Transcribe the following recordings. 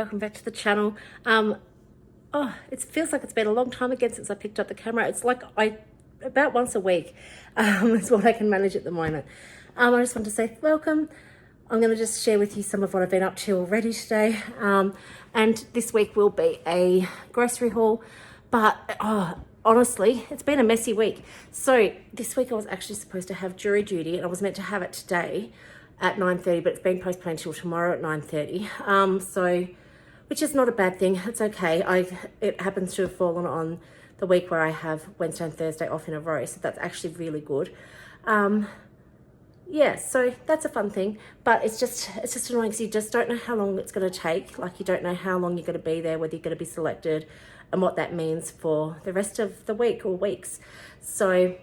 welcome back to the channel. It feels like it's been a long time again since I picked up the camera. It's like about once a week is what I can manage at the moment. I just want to say welcome. I'm going to just share with you some of what I've been up to already today. And this week will be a grocery haul, but honestly, it's been a messy week. So this week I was actually supposed to have jury duty and I was meant to have it today at 9:30, but it's been postponed till tomorrow at 9:30. Which is not a bad thing. It's okay. It happens to have fallen on the week where I have Wednesday and Thursday off in a row, so that's actually really good. Yeah, so that's a fun thing, but it's just annoying because you just don't know how long it's going to take. Like, you don't know how long you're going to be there, whether you're going to be selected, and what that means for the rest of the week or weeks. So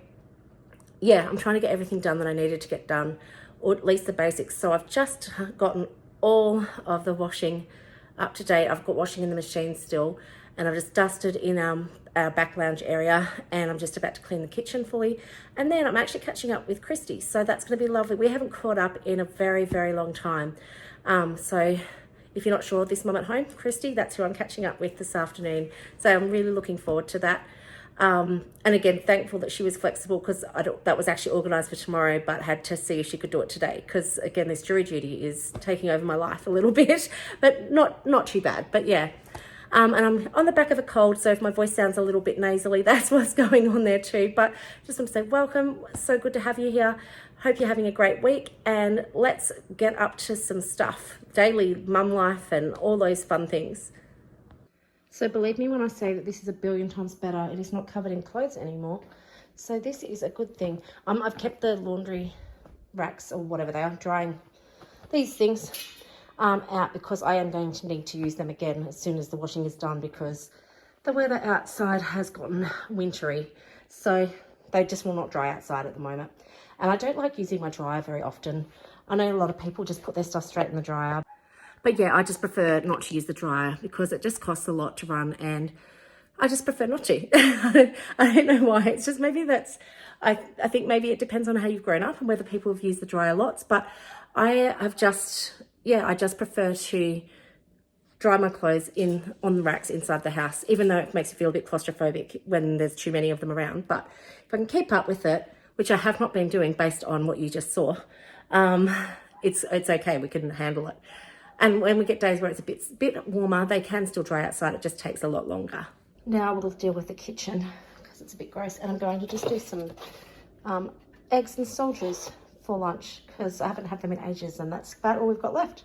yeah, I'm trying to get everything done that I needed to get done, or at least the basics. So I've just gotten all of the washing up to date. I've got washing in the machine still, and I've just dusted in our back lounge area, and I'm just about to clean the kitchen fully, and then I'm actually catching up with Kristie, so that's going to be lovely. We haven't caught up in a very, very long time. So if you're not sure, this mum at home, Kristie, that's who I'm catching up with this afternoon. So I'm really looking forward to that. And again, thankful that she was flexible, because that was actually organised for tomorrow, but had to see if she could do it today, because again, this jury duty is taking over my life a little bit, but not too bad. But yeah, and I'm on the back of a cold, so if my voice sounds a little bit nasally, that's what's going on there too. But just want to say welcome. So good to have you here. Hope you're having a great week, and let's get up to some stuff. Daily mum life and all those fun things. So believe me when I say that this is a billion times better. It is not covered in clothes anymore. So this is a good thing. I've kept the laundry racks, or whatever they are, drying these things out, because I am going to need to use them again as soon as the washing is done, because the weather outside has gotten wintry. So they just will not dry outside at the moment. And I don't like using my dryer very often. I know a lot of people just put their stuff straight in the dryer. But yeah, I just prefer not to use the dryer because it just costs a lot to run, and I just prefer not to. I don't know why. It's just maybe I think maybe it depends on how you've grown up and whether people have used the dryer lots. But I just prefer to dry my clothes on the racks inside the house, even though it makes you feel a bit claustrophobic when there's too many of them around. But if I can keep up with it, which I have not been doing based on what you just saw, it's okay. We can handle it. And when we get days where it's a bit warmer, they can still dry outside. It just takes a lot longer. Now we'll deal with the kitchen because it's a bit gross. And I'm going to just do some eggs and soldiers for lunch, because I haven't had them in ages, and that's about all we've got left.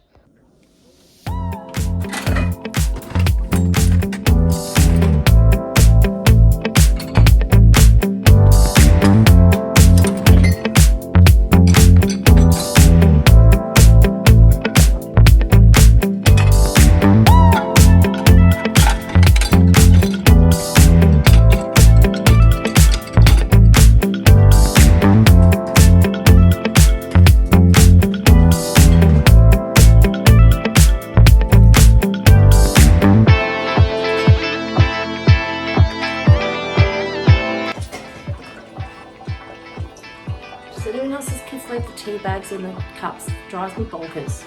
So anyone else's kids leave the tea bags in the cups drives me bonkers.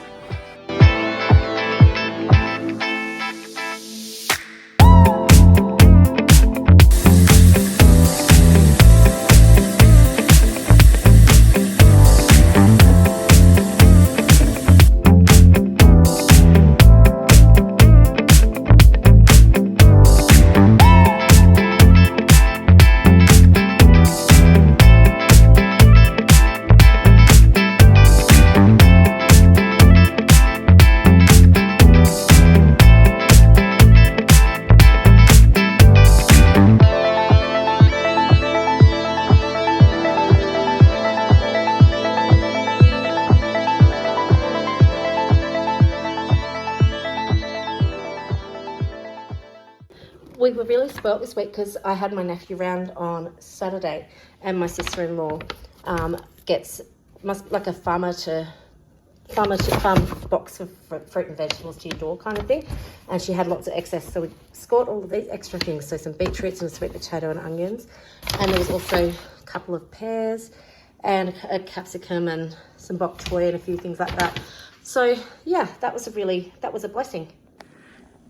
We were really spoilt this week because I had my nephew round on Saturday, and my sister-in-law gets like a farmer to farm box of fruit and vegetables to your door kind of thing, and she had lots of excess, so we scored all of these extra things. So some beetroots and a sweet potato and onions, and there was also a couple of pears and a capsicum and some bok choy and a few things like that. So yeah, that was a blessing.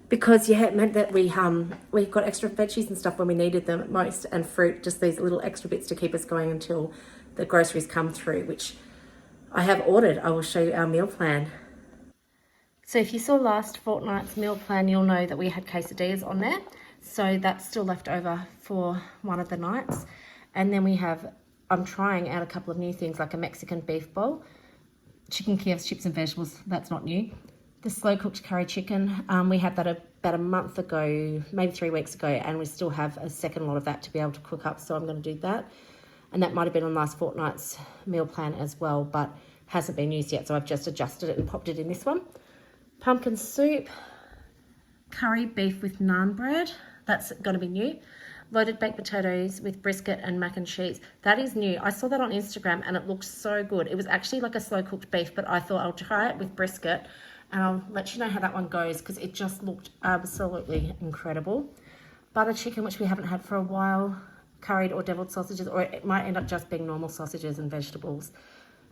because yeah, it meant that we got extra veggies and stuff when we needed them most, and fruit, just these little extra bits to keep us going until the groceries come through, which I have ordered. I will show you our meal plan. So if you saw last fortnight's meal plan, you'll know that we had quesadillas on there. So that's still left over for one of the nights. And then we have, I'm trying out a couple of new things, like a Mexican beef bowl, chicken Kiev's chips and vegetables, that's not new. The slow cooked curry chicken, we had that about a month ago, maybe 3 weeks ago, and we still have a second lot of that to be able to cook up, so I'm going to do that. And that might have been on last fortnight's meal plan as well, but hasn't been used yet, so I've just adjusted it and popped it in this one. Pumpkin soup, curry beef with naan bread, that's going to be new. Loaded baked potatoes with brisket and mac and cheese. That is new. I saw that on Instagram and it looked so good. It was actually like a slow cooked beef, but I thought I'll try it with brisket and I'll let you know how that one goes because it just looked absolutely incredible. Butter chicken, which we haven't had for a while. Curried or deviled sausages, or it might end up just being normal sausages and vegetables.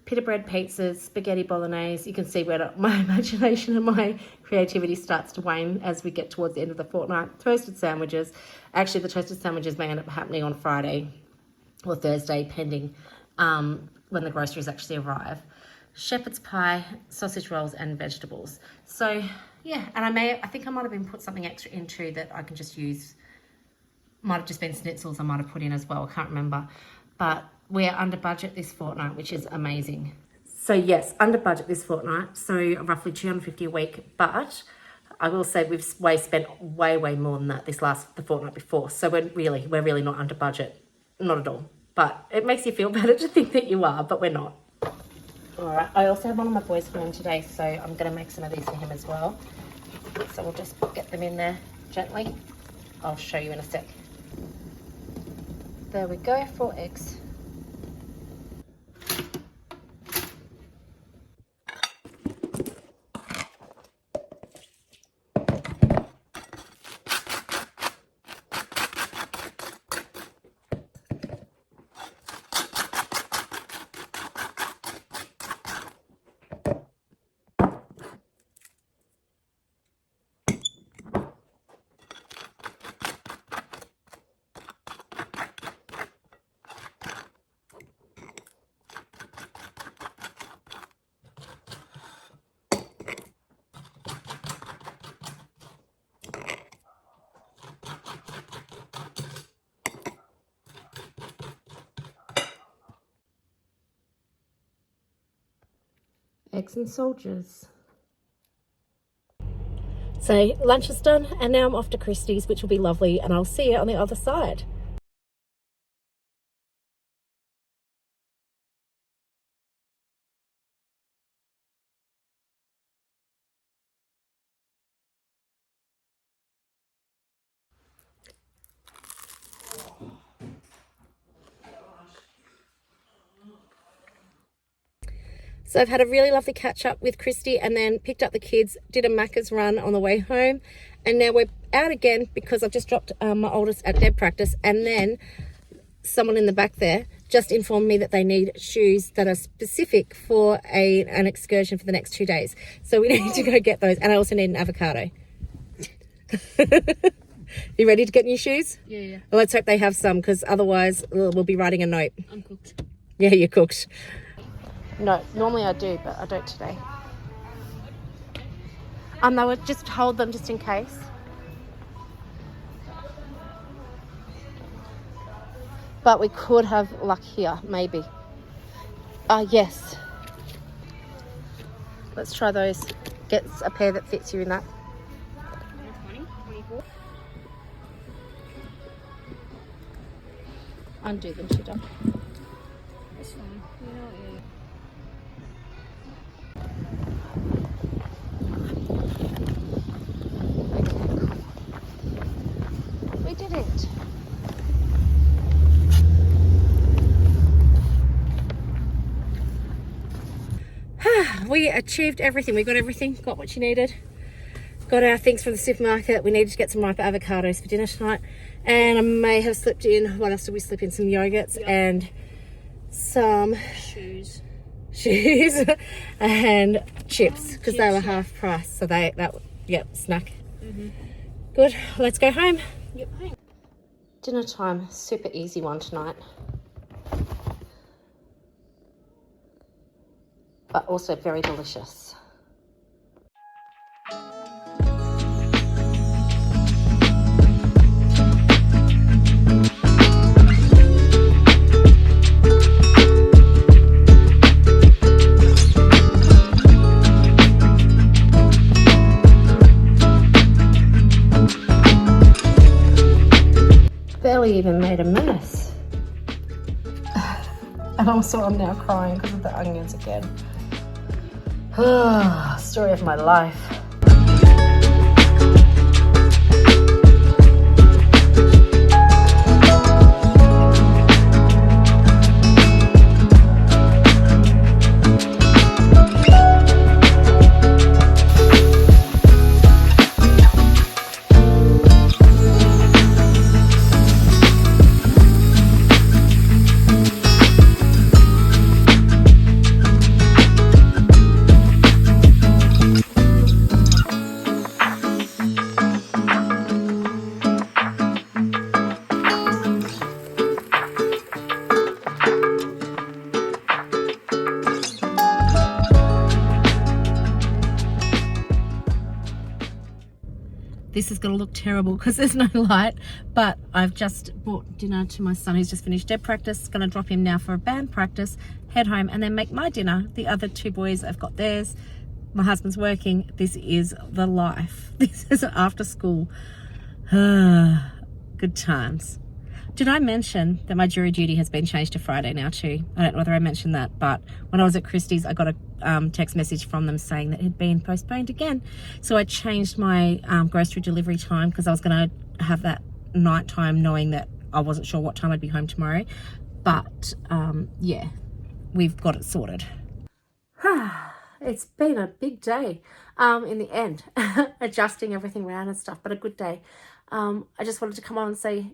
Pita bread pizzas, spaghetti bolognese. You can see where my imagination and my creativity starts to wane as we get towards the end of the fortnight. Toasted sandwiches. Actually, the toasted sandwiches may end up happening on Friday or Thursday, pending when the groceries actually arrive. Shepherd's pie, sausage rolls, and vegetables. So yeah, and I think I might have been put something extra into that I can just use. Might have just been schnitzels I might have put in as well, I can't remember. But we're under budget this fortnight, which is amazing. So yes, under budget this fortnight, so roughly $250 a week, but I will say we've spent way more than that the fortnight before. So we're really not under budget, not at all. But it makes you feel better to think that you are, but we're not. All right, I also have one of my boys coming today, so I'm gonna make some of these for him as well. So we'll just get them in there gently. I'll show you in a sec. There we go, 4 eggs. Eggs and soldiers. So lunch is done and now I'm off to Kristie's, which will be lovely, and I'll see you on the other side. So I've had a really lovely catch up with Kristie and then picked up the kids, did a Macca's run on the way home, and now we're out again because I've just dropped my oldest at deb practice, and then someone in the back there just informed me that they need shoes that are specific for an excursion for the next 2 days. So we need to go get those, and I also need an avocado. You ready to get new shoes? Yeah. Well, let's hope they have some, because otherwise we'll be writing a note. I'm cooked. Yeah, you're cooked. No, normally I do, but I don't today. They would just hold them just in case. But we could have luck here, maybe. Yes. Let's try those. Get a pair that fits you in that. 20, 24. Undo them, Shida. That's fine. You know, yeah. We did it. We achieved everything. We got everything, got what you needed. Got our things from the supermarket. We needed to get some ripe avocados for dinner tonight. And I may have slipped in, what else did we slip in? Some yogurts and some Shoes. and chips, because they were half price. So snack. Good, let's go home. Yep. Dinner time, super easy one tonight. But also very delicious. Barely even made a mess. And also I'm now crying because of the onions again. Story of my life. This is going to look terrible because there's no light, but I've just brought dinner to my son who's just finished deb practice. Going to drop him now for a band practice, head home and then make my dinner. The other two boys have got theirs. My husband's working. This is the life. This is after school. Good times. Did I mention that my jury duty has been changed to Friday now too? I don't know whether I mentioned that, but when I was at Kristie's, I got a text message from them saying that it had been postponed again. So I changed my grocery delivery time because I was going to have that night time knowing that I wasn't sure what time I'd be home tomorrow. But yeah, we've got it sorted. It's been a big day in the end, adjusting everything around and stuff, but a good day. I just wanted to come on and say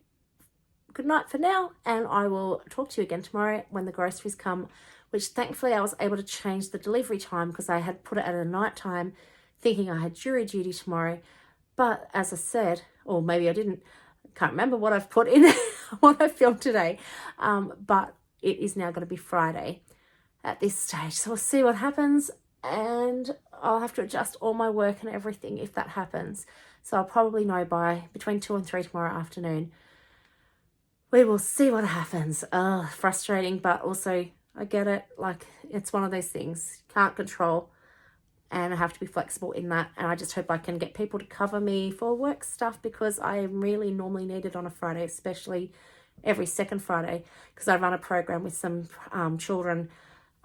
good night for now, and I will talk to you again tomorrow when the groceries come, which thankfully I was able to change the delivery time because I had put it at a night time thinking I had jury duty tomorrow. But as I said, or maybe I didn't, can't remember what I've put in what I filmed today, but it is now going to be Friday at this stage, so we'll see what happens, and I'll have to adjust all my work and everything if that happens. So I'll probably know by between 2 and 3 tomorrow afternoon. We will see what happens. Frustrating, but also I get it. Like, it's one of those things you can't control, and I have to be flexible in that. And I just hope I can get people to cover me for work stuff because I am really normally needed on a Friday, especially every second Friday, because I run a program with some children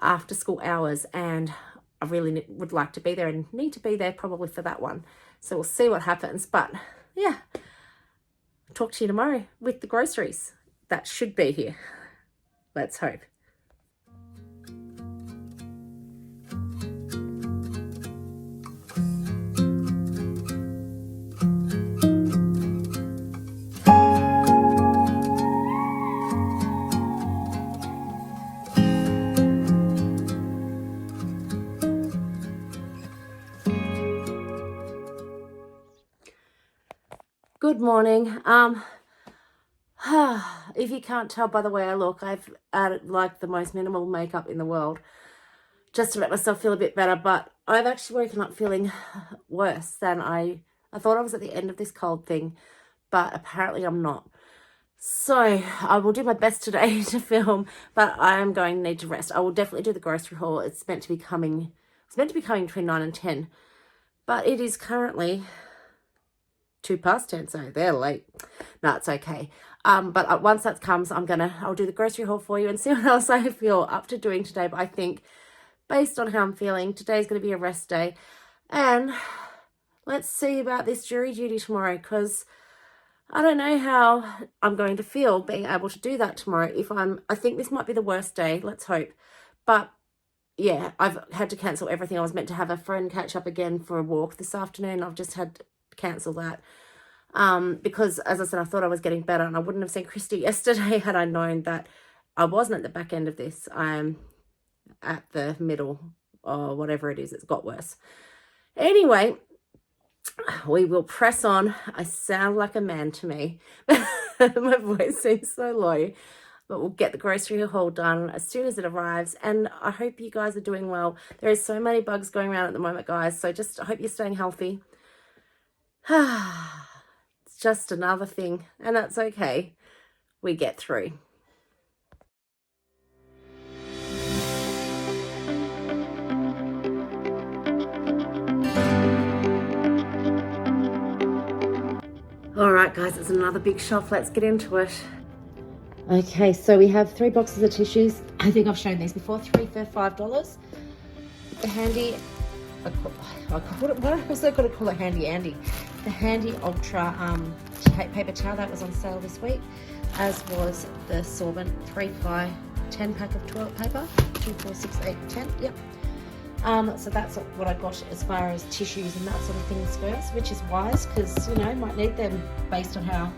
after school hours, and I really would like to be there and need to be there probably for that one. So we'll see what happens. But yeah, talk to you tomorrow with the groceries. That should be here. Let's hope. Good morning. If you can't tell by the way I look, I've added like the most minimal makeup in the world just to make myself feel a bit better, but I've actually woken up feeling worse than I thought I was at the end of this cold thing, but apparently I'm not. So I will do my best today to film, but I am going to need to rest. I will definitely do the grocery haul. It's meant to be coming between 9 and 10, but it is currently 10, so they're late. No, it's okay. But once that comes, I'll do the grocery haul for you and see what else I feel up to doing today. But I think based on how I'm feeling, today's going to be a rest day. And let's see about this jury duty tomorrow, because I don't know how I'm going to feel being able to do that tomorrow. I think this might be the worst day, let's hope. But yeah, I've had to cancel everything. I was meant to have a friend catch up again for a walk this afternoon. I've just had to cancel that. Because as I said, I thought I was getting better, and I wouldn't have seen Kristie yesterday had I known that I wasn't at the back end of this. I'm at the middle or whatever it is. It's got worse. Anyway, we will press on. I sound like a man to me. My voice seems so low, but we'll get the grocery haul done as soon as it arrives. And I hope you guys are doing well. There is so many bugs going around at the moment, guys. So just I hope you're staying healthy. It's just another thing, and that's okay. We get through. All right, guys, it's another big shop. Let's get into it. Okay, so we have 3 boxes of tissues. I think I've shown these before. 3 for $5. The handy, what was I going to call it? Handy Andy. The handy ultra paper towel that was on sale this week, as was the sorbent 3x10 pack of toilet paper. 2, 4, 6, 8, 10. Yep. So that's what I got as far as tissues and that sort of things goes, which is wise because, you know, might need them based on how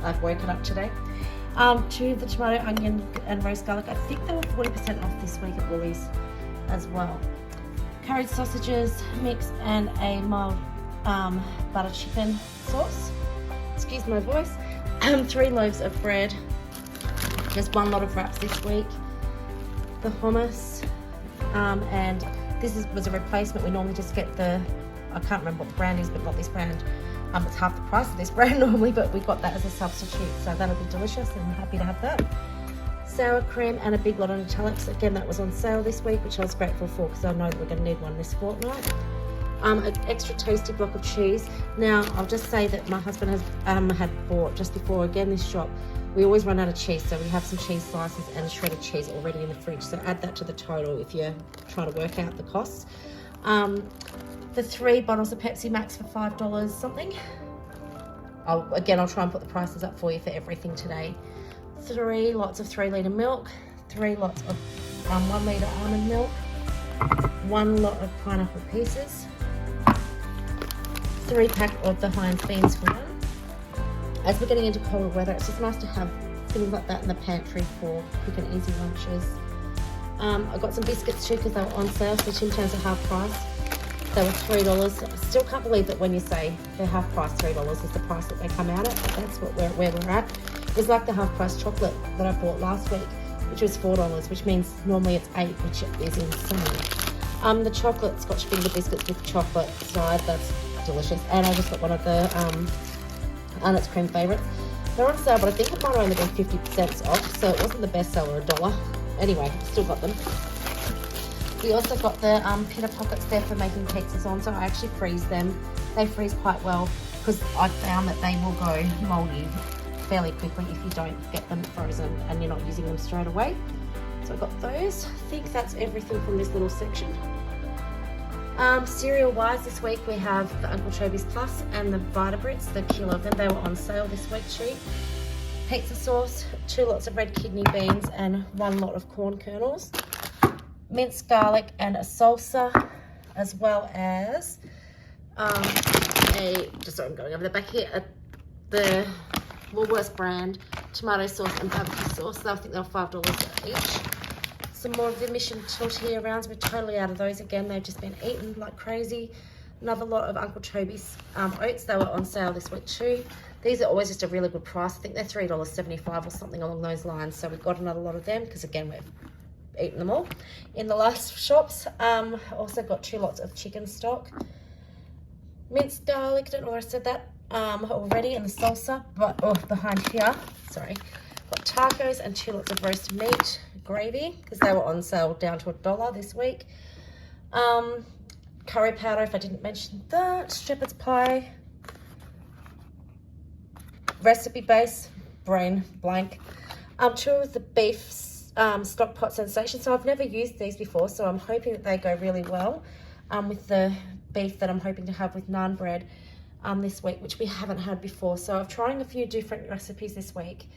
I've woken up today. 2 of the tomato, onion and roast garlic. I think they were 40% off this week at Woolies as well. Curried sausages mix and a mild butter chicken sauce. Excuse my voice. 3 loaves of bread. Just 1 lot of wraps this week. The hummus. And this was a replacement. We normally just get the, I can't remember what the brand is, but not this brand. It's half the price of this brand normally, but we got that as a substitute, so that'll be delicious and I'm happy to have that. Sour cream and a big lot of Nutellix. Again, that was on sale this week, which I was grateful for because I know that we're going to need one this fortnight. An extra tasty block of cheese. Now, I'll just say that my husband has had bought just before, again, this shop. We always run out of cheese, so we have some cheese slices and shredded cheese already in the fridge. So add that to the total if you're trying to work out the costs. The 3 bottles of Pepsi Max for $5 something. I'll try and put the prices up for you for everything today. 3 lots of 3-litre milk. 3 lots of 1-litre almond milk. 1 lot of pineapple pieces. 3 pack of the Heinz beans for 1. As we're getting into colder weather, it's just nice to have things like that in the pantry for quick and easy lunches. I got some biscuits too because they were on sale, so Tim Tams are half price. They were $3. I still can't believe that when you say they're half price, $3 is the price that they come out at, but that's where we're at. It's like the half price chocolate that I bought last week, which was $4, which means normally it's $8, which is insane. The chocolate Scotch finger biscuits with chocolate side, that's delicious. And I just got one of the Arnott's cream favourites. They're on sale, but I think it might have only been 50% off, so it wasn't the best seller, $1. Anyway, still got them. We also got the pita pockets there for making pizzas on, so I actually freeze them. They freeze quite well because I found that they will go mouldy fairly quickly if you don't get them frozen and you're not using them straight away. So I got those. I think that's everything from this little section. Cereal wise, this week we have the Uncle Toby's Plus and the Vita Brits, the kilo of them. They were on sale this week too. Pizza sauce, 2 lots of red kidney beans and 1 lot of corn kernels. Minced garlic and a salsa, as well as I'm going over the back here, the Woolworths brand tomato sauce and barbecue sauce. I think they were $5 each. Some more of the Mission tortilla rounds. We're totally out of those again. They've just been eaten like crazy. Another lot of Uncle Toby's oats. They were on sale this week too. These are always just a really good price. I think they're $3.75 or something along those lines. So we've got another lot of them because again, we've eaten them all in the last shops. Also got 2 lots of chicken stock. Minced garlic, don't know where I said that already, and the salsa, but behind here, sorry. Got tacos and 2 lots of roast meat gravy because they were on sale down to $1 this week. Curry powder, if I didn't mention that. Shepherd's pie. Recipe base, brain blank. 2 of the beef stock pot sensation. So I've never used these before, so I'm hoping that they go really well with the beef that I'm hoping to have with naan bread this week, which we haven't had before. So I'm trying a few different recipes this week.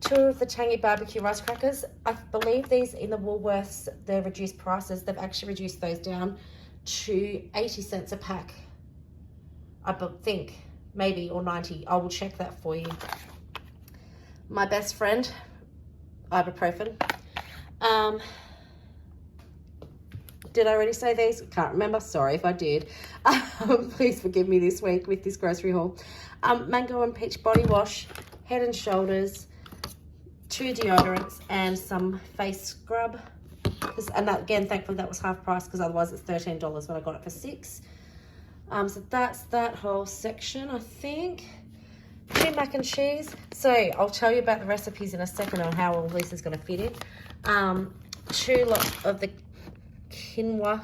2 of the tangy barbecue rice crackers. I believe these in the Woolworths, they're reduced prices. They've actually reduced those down to 80 cents a pack. I think, maybe, or 90. I will check that for you. My best friend, ibuprofen. Did I already say these? Can't remember. Sorry if I did. Please forgive me this week with this grocery haul. Mango and peach body wash, Head and Shoulders, 2 deodorants, and some face scrub. And that, again, thankfully that was half price, because otherwise it's $13 when I got it for $6. So that's that whole section, I think. 2 mac and cheese. So I'll tell you about the recipes in a second on how all this is going to fit in. 2 lots of the quinoa,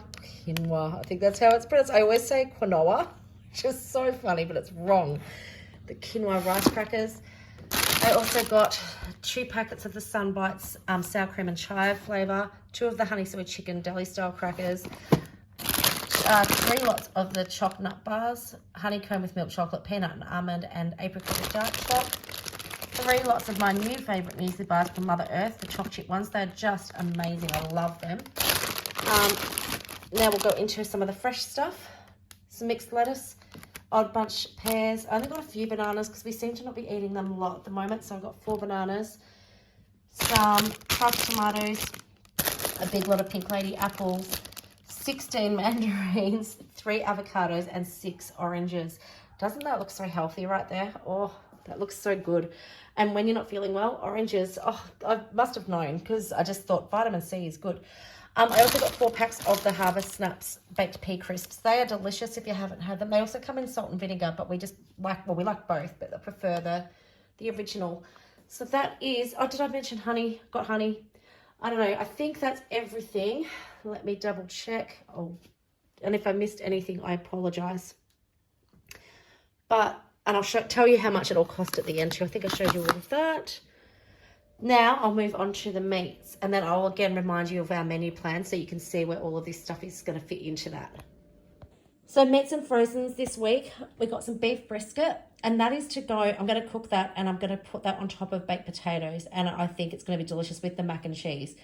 I think that's how it's pronounced. I always say quinoa, which is so funny, but it's wrong. The quinoa rice crackers. I also got 2 packets of the Sun Bites sour cream and chive flavour, 2 of the honey soy chicken deli style crackers, 3 lots of the choc nut bars, honeycomb with milk chocolate, peanut and almond, and apricot with dark choc. 3 lots of my new favourite muesli bars from Mother Earth, the choc chip ones. They're just amazing. I love them. Now we'll go into some of the fresh stuff. Some mixed lettuce, odd bunch pears. I only got a few bananas because we seem to not be eating them a lot at the moment. So I've got 4 bananas, some crushed tomatoes, a big lot of pink lady apples, 16 mandarins, 3 avocados, and 6 oranges. Doesn't that look so healthy right there? Oh, that looks so good. And when you're not feeling well, oranges, oh, I must have known, because I just thought vitamin C is good. I also got 4 packs of the Harvest Snaps baked pea crisps. They are delicious if you haven't had them. They also come in salt and vinegar, but we just like, well, we like both, but I prefer the original. So that is, oh, did I mention honey? Got honey. I don't know. I think that's everything. Let me double check. Oh, and if I missed anything, I apologize. But, and I'll tell you how much it all cost at the end too. I think I showed you all of that. Now I'll move on to the meats, and then I'll again remind you of our menu plan so you can see where all of this stuff is going to fit into that. So meats and frozens this week, we got some beef brisket, and that is to go. I'm going to cook that, and I'm going to put that on top of baked potatoes, and I think it's going to be delicious with the mac and cheese.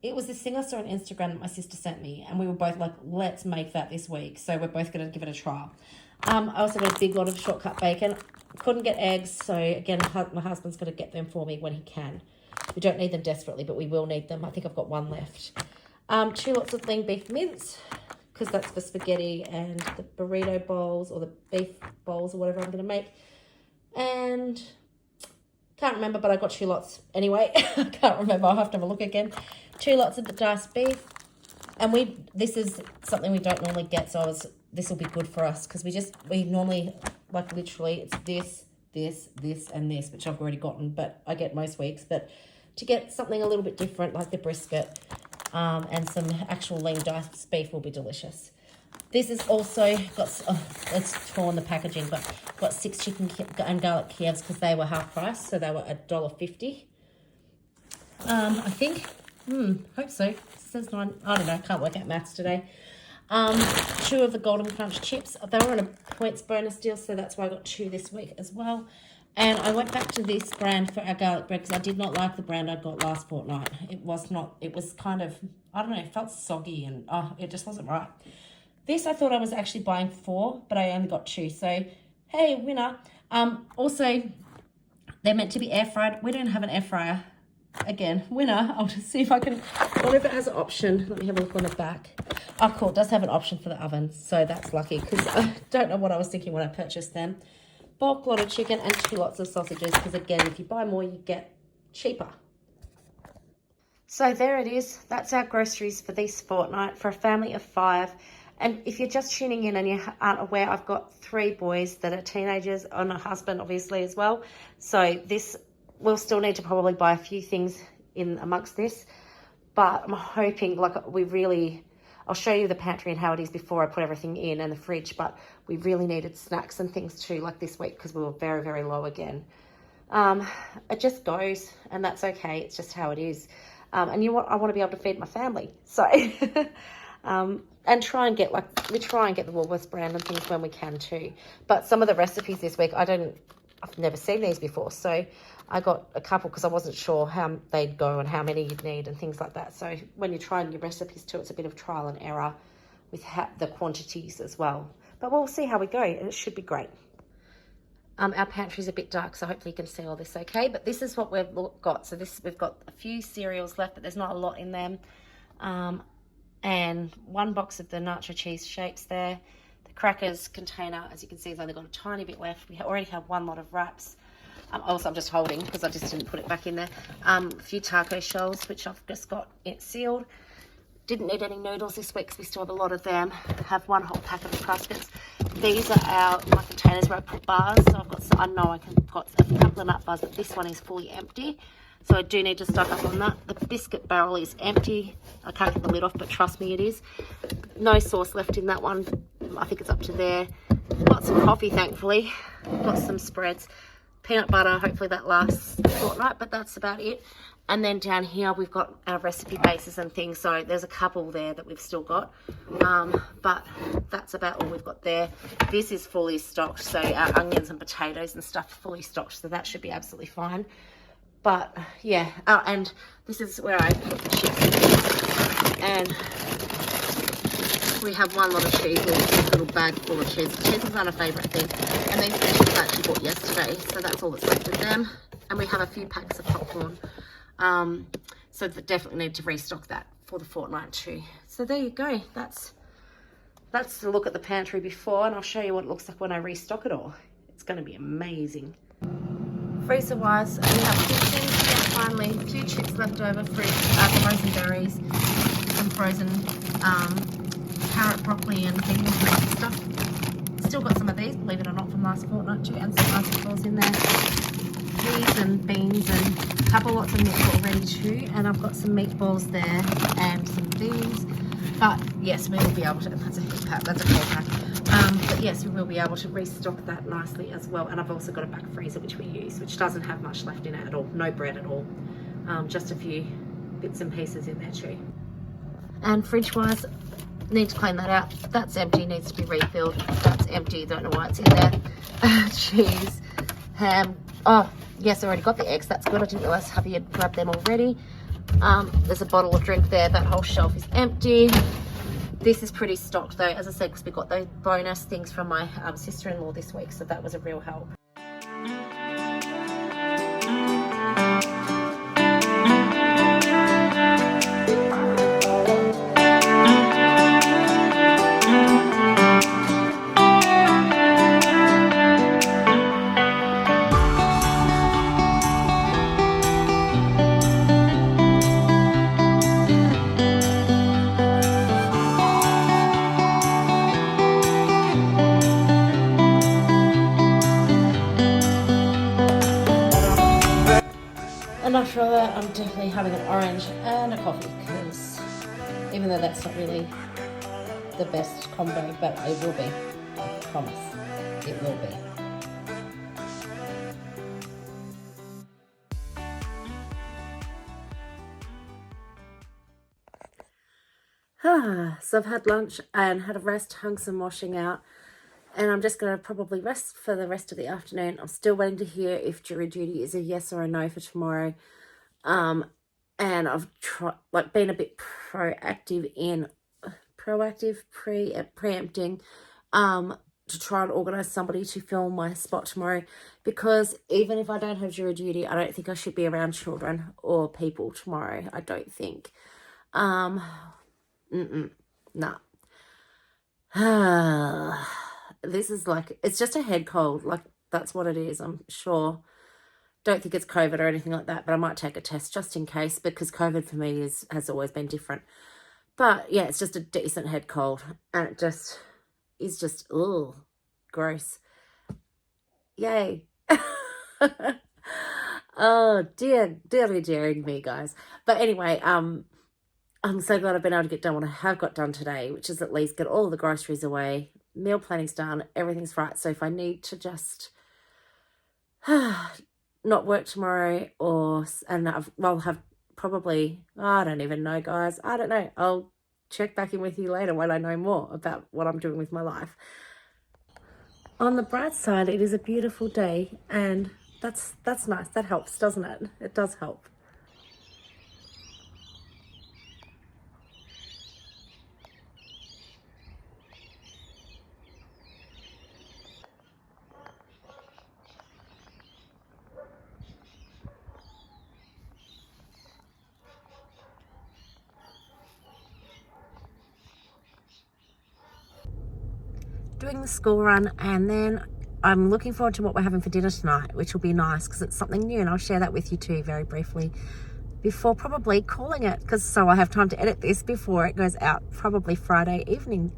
It was this thing I saw on Instagram that my sister sent me, and we were both like, let's make that this week. So we're both going to give it a try. I also got a big lot of shortcut bacon. Couldn't get eggs, so again, my husband's going to get them for me when he can. We don't need them desperately, but we will need them. I think I've got 1 left. 2 lots of lean beef mince, because that's for spaghetti and the burrito bowls, or the beef bowls, or whatever I'm going to make. And can't remember, but I got 2 lots anyway. I can't remember. I'll have to have a look again. 2 lots of the diced beef. And this is something we don't normally get, so this will be good for us, because we normally, like literally, it's this, and this, which I've already gotten, but I get most weeks. But to get something a little bit different, like the brisket, and some actual lean diced beef will be delicious. This is also got, it's torn the packaging, but got 6 chicken and garlic Kievs, because they were half price, so they were $1.50. I think, hope so. It says 9, I don't know, can't work out maths today. 2 of the Golden Crunch chips. They were on a points bonus deal, so that's why I got 2 this week as well. And I went back to this brand for our garlic bread, because I did not like the brand I got last fortnight. It was kind of, I don't know, it felt soggy, and it just wasn't right. This I thought I was actually buying 4, but I only got 2. So, hey, winner. Also, they're meant to be air fried. We don't have an air fryer. Again, winner. I'll just see if I can, I wonder if it has an option. Let me have a look on the back. Oh, cool. It does have an option for the oven, so that's lucky, because I don't know what I was thinking when I purchased them. Bulk lot of chicken and 2 lots of sausages, because again, if you buy more, you get cheaper. So there it is. That's our groceries for this fortnight for a family of 5. And if you're just tuning in and you aren't aware, I've got 3 boys that are teenagers and a husband, obviously, as well. So we'll still need to probably buy a few things in amongst this. But I'm hoping, I'll show you the pantry and how it is before I put everything in, and the fridge. But we really needed snacks and things too, like this week, because we were very, very low again. It just goes, and that's okay. It's just how it is. I want to be able to feed my family. So, and try and get the Woolworths brand and things when we can too. But some of the recipes this week, I've never seen these before. So I got a couple, because I wasn't sure how they'd go and how many you'd need and things like that. So when you're trying your recipes too, it's a bit of trial and error with the quantities as well. But we'll see how we go, and it should be great. Our pantry's a bit dark, so hopefully you can see all this okay. But this is what we've got. So we've got a few cereals left, but there's not a lot in them. and 1 box of the nacho cheese shapes there. The crackers container, as you can see, has only got a tiny bit left. We already have 1 lot of wraps. Also, I'm just holding because I just didn't put it back in there. A few taco shells, which I've just got it sealed. Didn't need any noodles this week because we still have a lot of them. Have 1 whole packet of Cruskets. These are my containers where I put bars. So I've got, I know I can got a couple of nut bars, but this one is fully empty. So I do need to stock up on that. The biscuit barrel is empty. I can't get the lid off, but trust me, it is. No sauce left in that one. I think it's up to there. Got some coffee, thankfully. Got some spreads. Peanut butter, hopefully that lasts a fortnight, but that's about it. And then down here we've got our recipe bases and things, so there's a couple there that we've still got, but that's about all we've got there. This is fully stocked, so our onions and potatoes and stuff are fully stocked, so that should be absolutely fine. But yeah, and this is where I put the chips, and we have 1 lot of cheese, a little bag full of cheese. Cheese is not a favourite thing, and these veggies I actually bought yesterday, so that's all that's left with them. And we have a few packs of popcorn. So definitely need to restock that for the fortnight too. So there you go. That's the look at the pantry before, and I'll show you what it looks like when I restock it all. It's going to be amazing. Freezer wise, we have 2 things here finally, a few chips left over, frozen berries, some frozen carrot, broccoli and things and stuff. Still got some of these, believe it or not, from last fortnight too, and some icicles in there. Peas and beans and a couple lots of meatballs ready too, and I've got some meatballs there and some beans. But yes, we will be able to, that's a big pack, that's a whole pack. But yes, we will be able to restock that nicely as well. And I've also got a back freezer which we use, which doesn't have much left in it at all, no bread at all, just a few bits and pieces in there too. And fridge wise, need to clean that out. That's empty, needs to be refilled. That's empty, don't know why it's in there. Cheese, ham. Oh yes, I already got the eggs, that's good. I didn't realize hubby had grabbed them already. There's a bottle of drink there. That whole shelf is empty. This is pretty stocked though, as I said, because we got those bonus things from my sister-in-law this week, so that was a real help. And after all that, I'm definitely having an orange and a coffee, because even though that's not really the best combo, but it will be. I promise. It will be. So I've had lunch and had a rest, hung some washing out, and I'm just going to probably rest for the rest of the afternoon. I'm still waiting to hear if jury duty is a yes or a no for tomorrow. And I've been a bit preempting, to try and organise somebody to film my spot tomorrow, because even if I don't have jury duty, I don't think I should be around children or people tomorrow. I don't think. Nah. This is like, it's just a head cold. Like, that's what it is, I'm sure. Don't think it's COVID or anything like that, but I might take a test just in case, because COVID for me has always been different. But yeah, it's just a decent head cold, and it just is just, ugh, gross. Yay. Oh dearing me, guys. But anyway, I'm so glad I've been able to get done what I have got done today, which is at least get all the groceries away, meal planning's done, everything's right. So if I need to just not work tomorrow, I'll have probably, I don't even know, guys. I don't know. I'll check back in with you later when I know more about what I'm doing with my life. On the bright side, it is a beautiful day, and that's nice. That helps, doesn't it? It does help. doing the school run, and then I'm looking forward to what we're having for dinner tonight, which will be nice because it's something new, and I'll share that with you too very briefly before probably calling it, because so I have time to edit this before it goes out, probably Friday evening.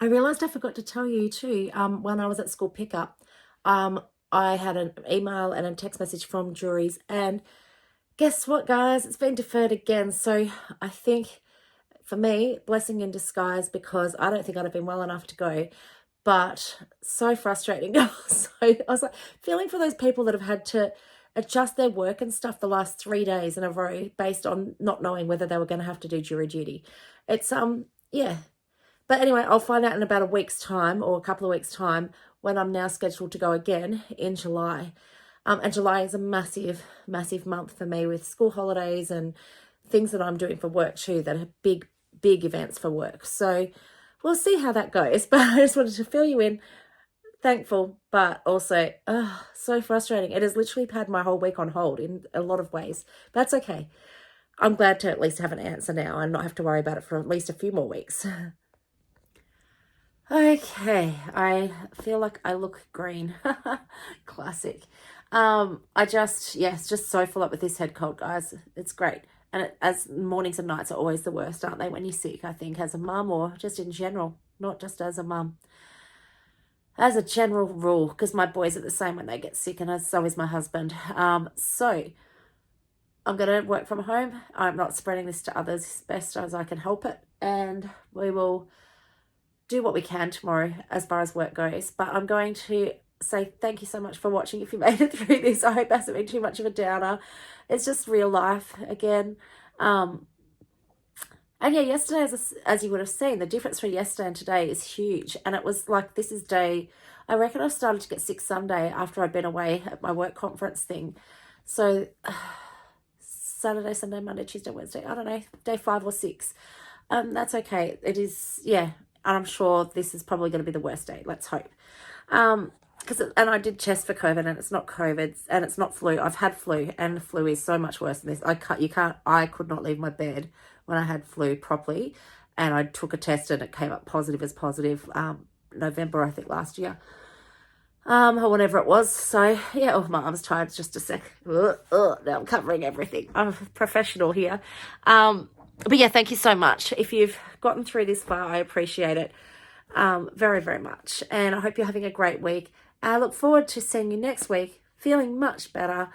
I realised I forgot to tell you too, when I was at school pickup, I had an email and a text message from juries, and guess what, guys? It's been deferred again. So I think for me, blessing in disguise, because I don't think I'd have been well enough to go, but so frustrating. So I was like feeling for those people that have had to adjust their work and stuff the last 3 days in a row based on not knowing whether they were going to have to do jury duty. It's, yeah. But anyway, I'll find out in about a week's time or a couple of weeks' time when I'm now scheduled to go again in July. And July is a massive, massive month for me with school holidays and things that I'm doing for work too that are big, big events for work. So we'll see how that goes. But I just wanted to fill you in. Thankful, but also so frustrating. It has literally had my whole week on hold in a lot of ways. But that's okay. I'm glad to at least have an answer now and not have to worry about it for at least a few more weeks. Okay, I feel like I look green. Classic. It's just so full up with this head cold, guys. It's great. And as mornings and nights are always the worst, aren't they, when you're sick, I think, as a mum, or just in general, not just as a mum. As a general rule, because my boys are the same when they get sick, and so is my husband. So I'm going to work from home. I'm not spreading this to others as best as I can help it. And we will do what we can tomorrow as far as work goes. But I'm going to say thank you so much for watching. If you made it through this, I hope it hasn't been too much of a downer. It's just real life again. And yeah, yesterday, as you would have seen, the difference between yesterday and today is huge. And it was like, this is I reckon I started to get sick Sunday after I'd been away at my work conference thing. So Saturday, Sunday, Monday, Tuesday, Wednesday, I don't know, day 5 or 6. That's okay. It is, yeah. And I'm sure this is probably going to be the worst day. Let's hope. And I did test for COVID, and it's not COVID, and it's not flu. I've had flu, and the flu is so much worse than this. I could not leave my bed when I had flu properly, and I took a test, and it came up positive as positive. November, I think, last year, or whatever it was. So yeah, my arm's tired. Just a sec. Now I'm covering everything. I'm a professional here. But yeah, thank you so much. If you've gotten through this far, I appreciate it very, very much. And I hope you're having a great week. I look forward to seeing you next week, feeling much better.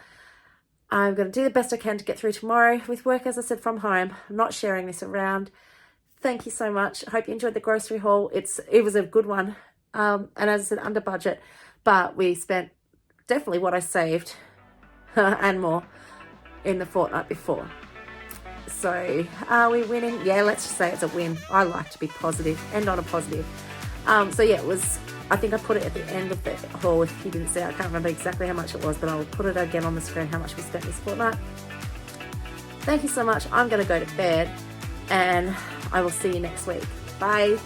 I'm going to do the best I can to get through tomorrow with work, as I said, from home. I'm not sharing this around. Thank you so much. I hope you enjoyed the grocery haul. It was a good one. And as I said, under budget. But we spent definitely what I saved and more in the fortnight before. So are we winning? Yeah, let's just say it's a win. I like to be positive, end on a positive. So yeah, I think I put it at the end of the haul. If you didn't see it, I can't remember exactly how much it was, but I'll put it again on the screen, how much we spent this fortnight. Thank you so much. I'm going to go to bed, and I will see you next week. Bye.